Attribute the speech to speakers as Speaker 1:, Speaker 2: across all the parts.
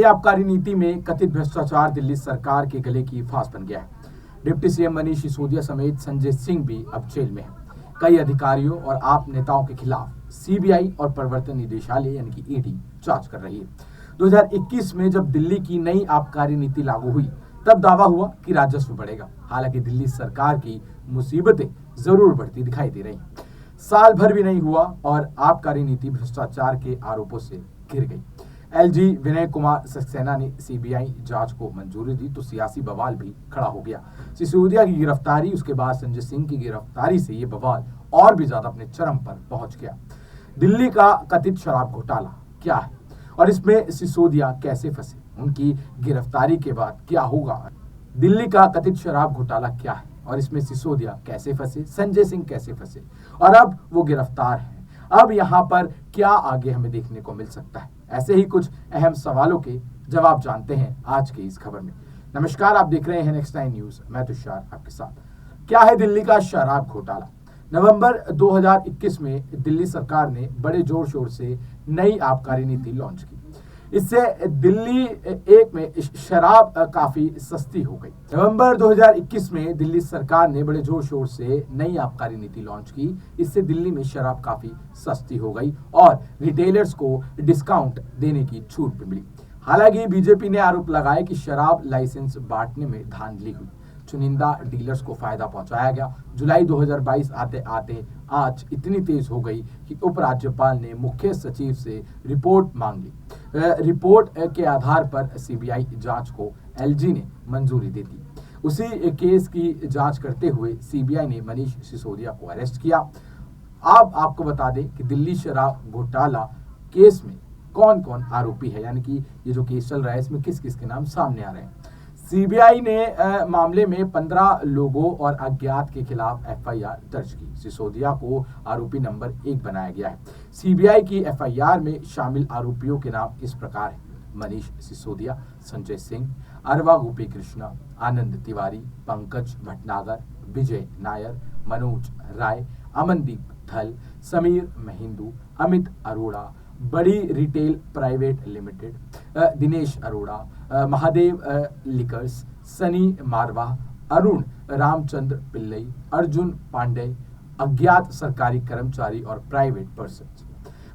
Speaker 1: नई आबकारी नीति में कथित भ्रष्टाचार दिल्ली सरकार के गले की फांस बन गया है। डिप्टी सीएम मनीष सिसोदिया समेत संजय सिंह भी अब जेल में है। कई अधिकारियों और आप नेताओं के खिलाफ सीबीआई और प्रवर्तन निदेशालय यानी कि ईडी जांच कर रही है। 2021 में जब दिल्ली की नई आबकारी नीति लागू हुई तब दावा हुआ कि राजस्व बढ़ेगा। हालांकि दिल्ली सरकार की मुसीबतें जरूर बढ़ती दिखाई दे रही। साल भर भी नहीं हुआ और आबकारी नीति भ्रष्टाचार के आरोपों से घिर गई। एलजी विनय कुमार सक्सेना ने सीबीआई जांच को मंजूरी दी तो सियासी बवाल भी खड़ा हो गया। सिसोदिया की गिरफ्तारी, उसके बाद संजय सिंह की गिरफ्तारी से ये बवाल और भी ज्यादा अपने चरम पर पहुंच गया। दिल्ली का कथित शराब घोटाला क्या है और इसमें सिसोदिया कैसे फंसे, उनकी गिरफ्तारी के बाद क्या होगा? दिल्ली का कथित शराब घोटाला क्या है और इसमें सिसोदिया कैसे फंसे, संजय सिंह कैसे फंसे और अब वो गिरफ्तार हैं। अब यहाँ पर क्या आगे हमें देखने को मिल सकता है? ऐसे ही कुछ अहम सवालों के जवाब जानते हैं आज की इस खबर में। नमस्कार, आप देख रहे हैं नेक्स्ट 9 न्यूज। मैं तुषार आपके साथ। क्या है दिल्ली का शराब घोटाला? नवंबर 2021 में दिल्ली सरकार ने बड़े जोर शोर से नई आबकारी नीति लॉन्च की। इससे दिल्ली एक में शराब काफी सस्ती हो गई। नवंबर 2021 में दिल्ली सरकार ने बड़े जोर शोर से नई आबकारी नीति लॉन्च की। इससे दिल्ली में शराब काफी सस्ती हो गई और रिटेलर्स को डिस्काउंट देने की छूट भी मिली। हालांकि बीजेपी ने आरोप लगाया कि शराब लाइसेंस बांटने में धांधली हुई, चुनिंदा डीलर्स को फायदा पहुंचाया गया। जुलाई 2022 आते आते आज इतनी तेज हो गई कि उपराज्यपाल ने मुख्य सचिव से रिपोर्ट मांग ली। रिपोर्ट के आधार पर सीबीआई जांच को एलजी ने मंजूरी दे दी। उसी केस की जांच करते हुए सीबीआई ने मनीष सिसोदिया को अरेस्ट किया। अब आपको बता दें कि दिल्ली शराब घोटाला केस में कौन कौन आरोपी है, यानी कि ये जो केस चल रहा है इसमें किस किस के नाम सामने आ रहे हैं। सीबीआई ने मामले में 15 लोगों और अज्ञात के खिलाफ एफआईआर दर्ज की। सिसोदिया को आरोपी नंबर 1 बनाया गया है। सीबीआई की एफआईआर में शामिल आरोपियों के नाम इस प्रकार हैं: मनीष सिसोदिया, संजय सिंह, अरवा गोपी कृष्णा, आनंद तिवारी, पंकज भटनागर, विजय नायर, मनोज राय, अमनदीप धल, Sameer महिंदू, Amit Arora, Badi retail private limited, Dinesh Arora, Mahadev liquors, Sunny Marwa, Arun Ramchandra Pillai, Arjun Pande, अज्ञात सरकारी कर्मचारी और प्राइवेट पर्सन।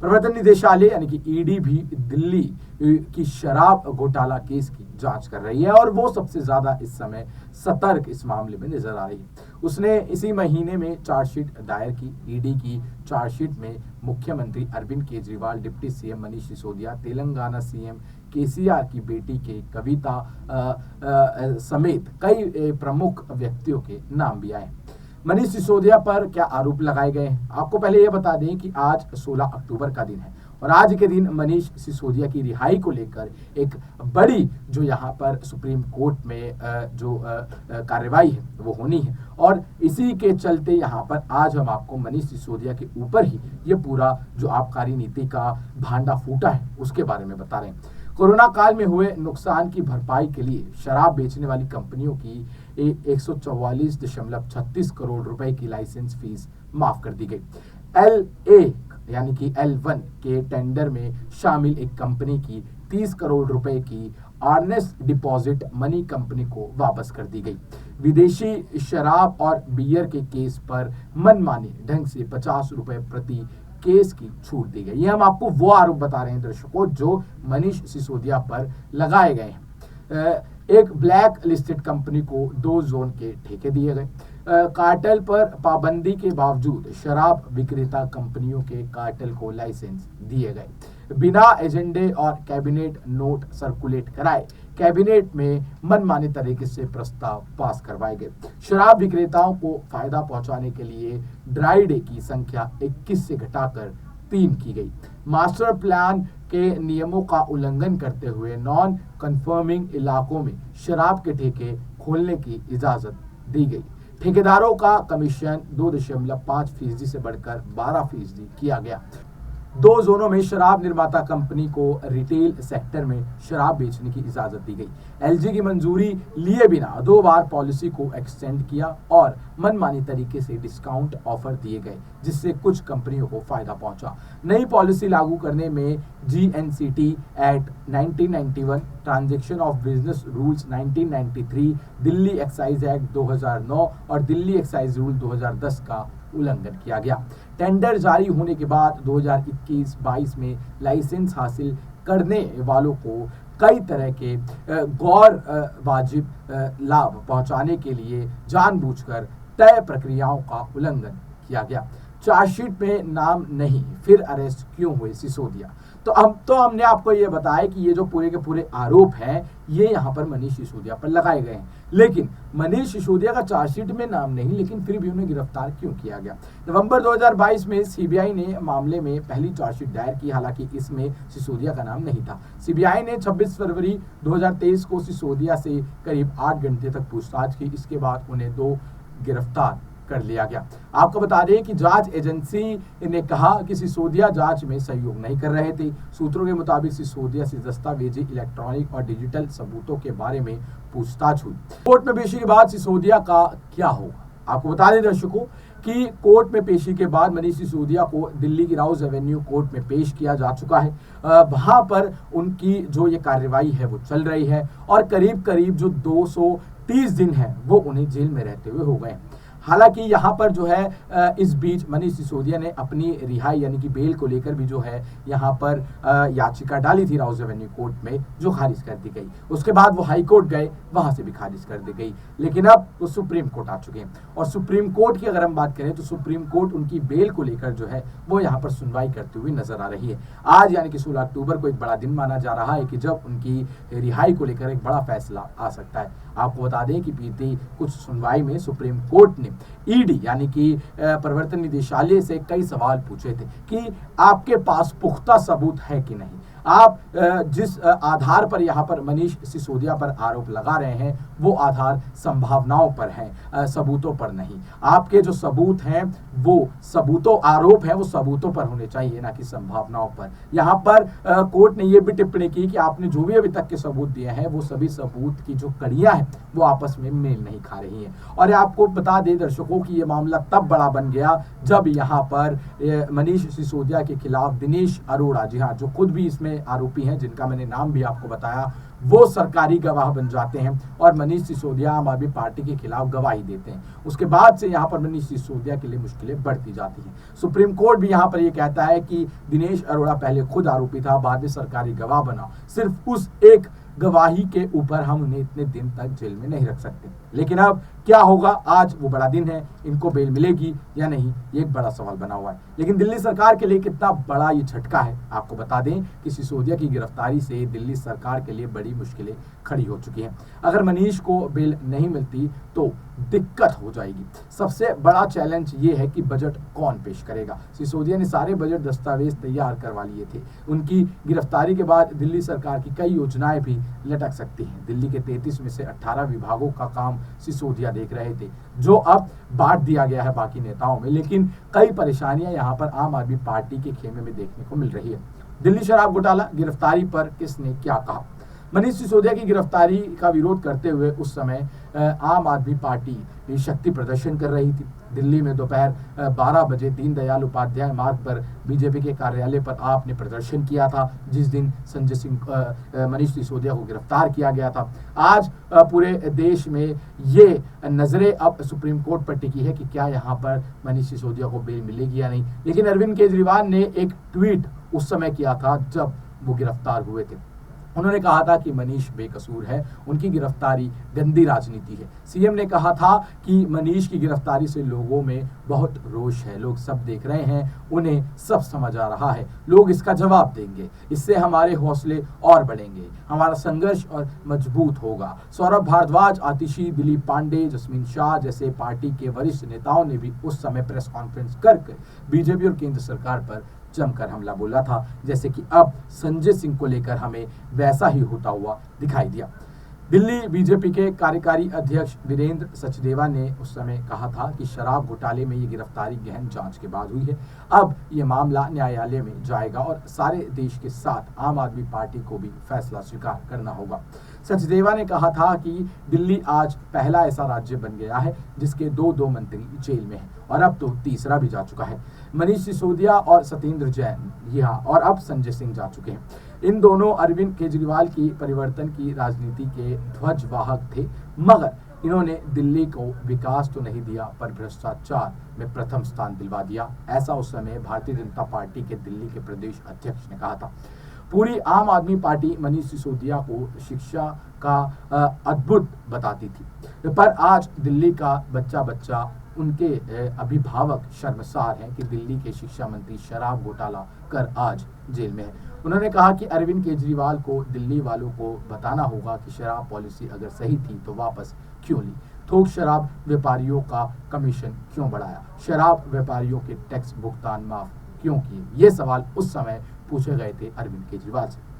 Speaker 1: प्रवर्तन निदेशालय यानी कि ईडी भी दिल्ली की शराब घोटाला केस की जांच कर रही है और वो सबसे ज्यादा इस समय सतर्क इस मामले में नजर आ रही है। उसने इसी महीने में चार्जशीट दायर की। ईडी की चार्जशीट में मुख्यमंत्री Arvind Kejriwal, deputy CM Manish Sisodia, Telangana CM KCR की बेटी के कविता समेत कई प्रमुख व्यक्तियों के नाम भी आए। मनीष सिसोदिया पर क्या आरोप लगाए गए हैं? आपको पहले यह बता दें कि आज 16 अक्टूबर का दिन है और आज के दिन मनीष सिसोदिया की रिहाई को लेकर एक बड़ी जो यहाँ पर सुप्रीम कोर्ट में जो कार्रवाई है वो होनी है और इसी के चलते यहाँ पर आज हम आपको मनीष सिसोदिया के ऊपर ही ये पूरा जो आबकारी नीति का भांडा फूटा है उसके बारे में बता रहे हैं। कोरोना काल में हुए नुकसान की भरपाई के लिए शराब बेचने वाली कंपनियों की 144.36 करोड़ रुपए की लाइसेंस फीस माफ कर दी गई। L1 यानी कि L1 के टेंडर में शामिल एक कंपनी की 30 करोड़ रुपए की अर्नेस्ट डिपॉजिट मनी कंपनी को वापस कर दी गई। विदेशी शराब और बियर के केस पर मनमाने ढंग से 50 रुपए प्रति केस की छूट दी गई। ये हम आपको वो आरोप बता रहे हैं दर्शकों जो मनीष सिसोदिया पर लगाए गए हैं। एक ब्लैक लिस्टेड कंपनी को 2 जोन के ठेके दिए गए। कार्टेल पर पाबंदी के बावजूद शराब विक्रेता कंपनियों के कार्टेल को लाइसेंस दिए गए। बिना एजेंडे और कैबिनेट नोट सर्कुलेट कराए कैबिनेट में मनमाने तरीके से प्रस्ताव पास करवाए गए। शराब विक्रेताओं को फायदा पहुंचाने के लिए ड्राई डे की संख्या 21 से घटाकर 3 की गई। मास्टर प्लान के नियमों का उल्लंघन करते हुए नॉन कन्फर्मिंग इलाकों में शराब के ठेके खोलने की इजाजत दी गई। ठेकेदारों का कमीशन 2.5% से बढ़कर 12% किया गया। 2 जोनों में शराब निर्माता कंपनी को रिटेल सेक्टर में शराब बेचने की इजाजत दी गई। एलजी की मंजूरी लिए बिना 2 बार पॉलिसी को एक्सटेंड किया और मनमानी तरीके से डिस्काउंट ऑफर दिए गए, जिससे कुछ कंपनियों को फायदा पहुंचा। नई पॉलिसी लागू करने में GNCT act 1991, transaction of business rules 1993, Delhi excise act 2009 और दिल्ली एक्साइज रूल 2010 का उल्लंघन किया गया। टेंडर जारी होने के बाद 2021-22 में लाइसेंस हासिल करने वालों को कई तरह के गैर वाजिब लाभ पहुंचाने के लिए जानबूझकर तय प्रक्रियाओं का उल्लंघन किया गया। चार्जशीट में नाम नहीं, फिर अरेस्ट क्यों हुए सिसोदिया? तो हमने आपको ये बताया कि ये जो पूरे के पूरे आरोप हैं ये यहाँ पर मनीष सिसोदिया पर लगाए गए हैं, लेकिन मनीष सिसोदिया का चार्जशीट में नाम नहीं, लेकिन फिर भी उन्हें गिरफ्तार क्यों किया गया? नवंबर 2022 में सीबीआई ने मामले में पहली चार्जशीट दायर की, हालांकि इसमें सिसोदिया का नाम नहीं था। सीबीआई ने 26 फरवरी 2023 को सिसोदिया से करीब 8 घंटे तक पूछताछ की। इसके बाद उन्हें 2 गिरफ्तार कर लिया गया। आपको बता दें कि जांच एजेंसी ने कहा कि सिसोदिया जांच में सहयोग नहीं कर रहे थे। सूत्रों के मुताबिक सिसोदिया से दस्तावेजी, इलेक्ट्रॉनिक और डिजिटल सबूतों के बारे में पूछताछ हुई। कोर्ट में पेशी के बाद सिसोदिया का क्या होगा? आपको बता दें दर्शकों कि कोर्ट में पेशी के बाद मनीष सिसोदिया को दिल्ली की राउज एवेन्यू कोर्ट में पेश किया जा चुका है। वहां पर उनकी जो ये कार्रवाई है वो चल रही है और करीब करीब जो 230 दिन है वो उन्हें जेल में रहते हुए हो गए। हालांकि यहाँ पर जो है इस बीच मनीष सिसोदिया ने अपनी रिहाई यानी कि बेल को लेकर भी जो है यहाँ पर याचिका डाली थी राउज एवेन्यू कोर्ट में, जो खारिज कर दी गई। उसके बाद वो हाई कोर्ट गए, वहां से भी खारिज कर दी गई, लेकिन अब वो सुप्रीम कोर्ट आ चुके हैं। और सुप्रीम कोर्ट की अगर हम बात करें तो सुप्रीम कोर्ट उनकी बेल को लेकर जो है वो यहाँ पर सुनवाई करते हुए नजर आ रही है। आज यानी कि 16 अक्टूबर को एक बड़ा दिन माना जा रहा है कि जब उनकी रिहाई को लेकर एक बड़ा फैसला आ सकता है। आपको बता दें कि बीती कुछ सुनवाई में सुप्रीम कोर्ट ने ईडी यानी कि प्रवर्तन निदेशालय से कई सवाल पूछे थे कि आपके पास पुख्ता सबूत है कि नहीं। आप जिस आधार पर यहाँ पर मनीष सिसोदिया पर आरोप लगा रहे हैं वो आधार संभावनाओं पर है, सबूतों पर नहीं। आपके जो सबूत हैं वो आरोप है वो सबूतों पर होने चाहिए, ना कि संभावनाओं पर। यहाँ पर कोर्ट ने ये भी टिप्पणी की कि आपने जो भी अभी तक के सबूत दिए हैं वो सभी सबूत की जो कड़ियां हैं वो आपस में मेल नहीं खा रही हैं। और आपको बता दें दर्शकों की ये मामला तब बड़ा बन गया जब यहाँ पर मनीष सिसोदिया के खिलाफ दिनेश अरोड़ा, जी हाँ, जो खुद भी इसमें आरोपी हैं, जिनका मैंने नाम भी आपको बताया, वो सरकारी गवाह बन जाते हैं और मनीष सिसोदिया आम आदमी पार्टी के खिलाफ गवाही देते हैं। उसके बाद से यहाँ पर मनीष सिसोदिया के लिए मुश्किलें बढ़ती जाती हैं। सुप्रीम कोर्ट भी यहाँ पर ये कहता है कि दिनेश अरोड़ा पहले खुद आरोपी था, बाद में सरकारी गवाह बना। सिर्फ उस एक गवाही के ऊपर हम उन्हें इतने दिन तक जेल में नहीं रख सकते। लेकिन अब क्या होगा? आज वो बड़ा दिन है, इनको बेल मिलेगी या नहीं, ये एक बड़ा सवाल बना हुआ है। लेकिन दिल्ली सरकार के लिए कितना बड़ा ये झटका है, आपको बता दें कि सिसोदिया की गिरफ्तारी से दिल्ली सरकार के लिए बड़ी मुश्किलें खड़ी हो चुकी हैं। अगर मनीष को बेल नहीं मिलती तो दिक्कत हो जाएगी। सबसे बड़ा चैलेंज ये है कि बजट कौन पेश करेगा। सिसोदिया ने सारे बजट दस्तावेज तैयार करवा लिए थे। उनकी गिरफ्तारी के बाद दिल्ली सरकार की कई योजनाएं भी लटक सकती हैं। दिल्ली के 33 में से 18 विभागों का काम सिसोदिया देख रहे थे, जो अब बांट दिया गया है बाकी नेताओं में। लेकिन कई परेशानियां यहाँ पर आम आदमी पार्टी के खेमे में देखने को मिल रही है। दिल्ली शराब घोटाला गिरफ्तारी पर किसने क्या कहा? मनीष सिसोदिया की गिरफ्तारी का विरोध करते हुए उस समय आम आदमी पार्टी शक्ति प्रदर्शन कर रही थी। दिल्ली में दोपहर 12 बजे दीनदयाल उपाध्याय मार्ग पर बीजेपी के कार्यालय पर आपने प्रदर्शन किया था, जिस दिन मनीष सिसोदिया को गिरफ्तार किया गया था। आज पूरे देश में ये नजरें अब सुप्रीम कोर्ट पर टिकी है कि क्या यहाँ पर मनीष सिसोदिया को बेल मिलेगी या नहीं। लेकिन अरविंद केजरीवाल ने एक ट्वीट उस समय किया था जब वो गिरफ्तार हुए थे। उन्होंने कहा था कि मनीष बेकसूर है, उनकी गिरफ्तारी गंदी राजनीति है। सीएम ने कहा था कि मनीष की गिरफ्तारी से लोगों में बहुत रोष है, लोग सब देख रहे हैं, उन्हें सब समझ आ रहा है, लोग इसका जवाब देंगे, इससे हमारे हौसले और बढ़ेंगे, हमारा संघर्ष और मजबूत होगा। सौरभ भारद्वाज, आतिशी, दिलीप पांडे, जसमीन शाह जैसे पार्टी के वरिष्ठ नेताओं ने भी उस समय प्रेस कॉन्फ्रेंस करके बीजेपी और केंद्र सरकार पर जमकर हमला बोला था, जैसे कि अब संजय सिंह को लेकर हमें वैसा ही होता हुआ दिखाई दिया। दिल्ली बीजेपी के कार्यकारी अध्यक्ष वीरेंद्र सचदेवा ने उस समय कहा था कि शराब घोटाले में ये गिरफ्तारी गहन जांच के बाद हुई है। अब ये मामला न्यायालय में जाएगा और सारे देश के साथ आम आदमी पार्टी को भी फैसला स्वीकार करना होगा। सचदेवा ने कहा था कि दिल्ली आज पहला ऐसा राज्य बन गया है जिसके दो मंत्री जेल में हैं और अब तो तीसरा भी जा चुका है। मनीष सिसोदिया और सत्येंद्र जैन यहाँ और अब संजय सिंह जा चुके हैं। इन दोनों अरविंद केजरीवाल की परिवर्तन की राजनीति के ध्वजवाहक थे, मगर इन्होंने दिल्ली को विकास तो नहीं दिया पर भ्रष्टाचार में प्रथम स्थान दिलवा दिया। ऐसा उस समय भारतीय जनता पार्टी के दिल्ली के प्रदेश अध्यक्ष ने कहा था। पूरी आम आदमी पार्टी मनीष सिसोदिया को शिक्षा का अद्भुत बताती थी, पर आज दिल्ली का बच्चा उनके अभिभावक शर्मसार हैं कि दिल्ली के शिक्षा मंत्री शराब घोटाला कर आज जेल में है। उन्होंने कहा कि अरविंद केजरीवाल को दिल्ली वालों को बताना होगा कि शराब पॉलिसी अगर सही थी तो वापस क्यों ली, थोक शराब व्यापारियों का कमीशन क्यों बढ़ाया, शराब व्यापारियों के टैक्स भुगतान माफ क्यों किए। ये सवाल उस समय पूछे गए थे अरविंद केजरीवाल से।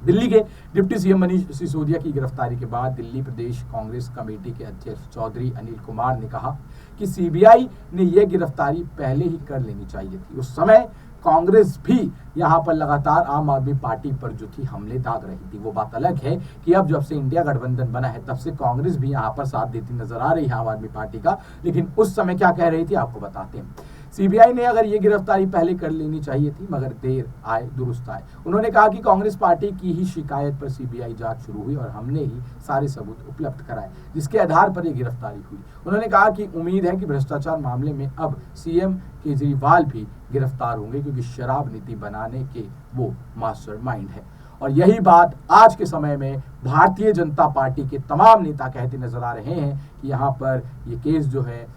Speaker 1: दिल्ली के डिप्टी सीएम मनीष सिसोदिया की गिरफ्तारी के बाद दिल्ली प्रदेश कांग्रेस कमेटी के अध्यक्ष चौधरी अनिल कुमार ने कहा कि सीबीआई ने यह गिरफ्तारी पहले ही कर लेनी चाहिए थी। उस समय कांग्रेस भी यहाँ पर लगातार आम आदमी पार्टी पर जो थी हमले दाग रही थी। वो बात अलग है कि अब जब से इंडिया गठबंधन बना है तब से कांग्रेस भी यहाँ पर साथ देती नजर आ रही है आम आदमी पार्टी का, लेकिन उस समय क्या कह रही थी आपको बताते हैं। सीबीआई ने अगर ये गिरफ्तारी पहले कर लेनी चाहिए थी, मगर देर आए दुरुस्त आए। उन्होंने कहा कि कांग्रेस पार्टी की ही शिकायत पर सीबीआई जांच शुरू हुई और हमने ही सारे सबूत उपलब्ध कराए जिसके आधार पर यह गिरफ्तारी हुई। उन्होंने कहा कि उम्मीद है कि भ्रष्टाचार मामले में अब सीएम केजरीवाल भी गिरफ्तार होंगे क्योंकि शराब नीति बनाने के वो मास्टरमाइंड है। और यही बात आज के समय में भारतीय जनता पार्टी के तमाम नेता कहते नजर आ रहे हैं कि यहाँ पर ये केस जो है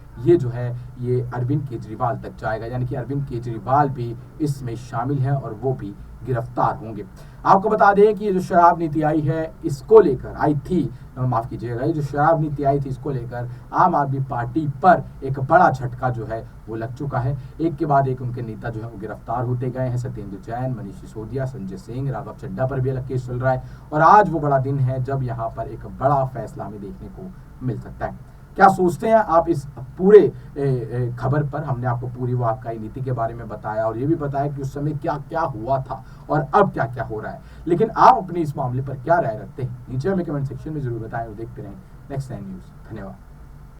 Speaker 1: ये अरविंद केजरीवाल तक जाएगा, यानी कि अरविंद केजरीवाल भी इसमें शामिल है और वो भी गिरफ्तार होंगे। आपको बता दें कि ये जो शराब नीति आई है इसको लेकर ये जो शराब नीति आई थी इसको लेकर आम आदमी पार्टी पर एक बड़ा झटका जो है वो लग चुका है। एक के बाद एक उनके नेता जो है वो गिरफ्तार होते गए हैं। सत्येंद्र जैन, मनीष सिसोदिया, संजय सिंह, राघव चड्ढा पर भी अलग केस चल रहा है और आज वो बड़ा दिन है जब यहाँ पर एक बड़ा फैसला हमें देखने को मिल सकता है। क्या सोचते हैं आप इस पूरे खबर पर? हमने आपको पूरी वाकई नीति के बारे में बताया और ये भी बताया कि उस समय क्या क्या हुआ था और अब क्या क्या हो रहा है, लेकिन आप अपनी इस मामले पर क्या राय रखते हैं नीचे हमें कमेंट सेक्शन में जरूर बताएं और देखते रहें नेक्स्ट 9 न्यूज़। धन्यवाद।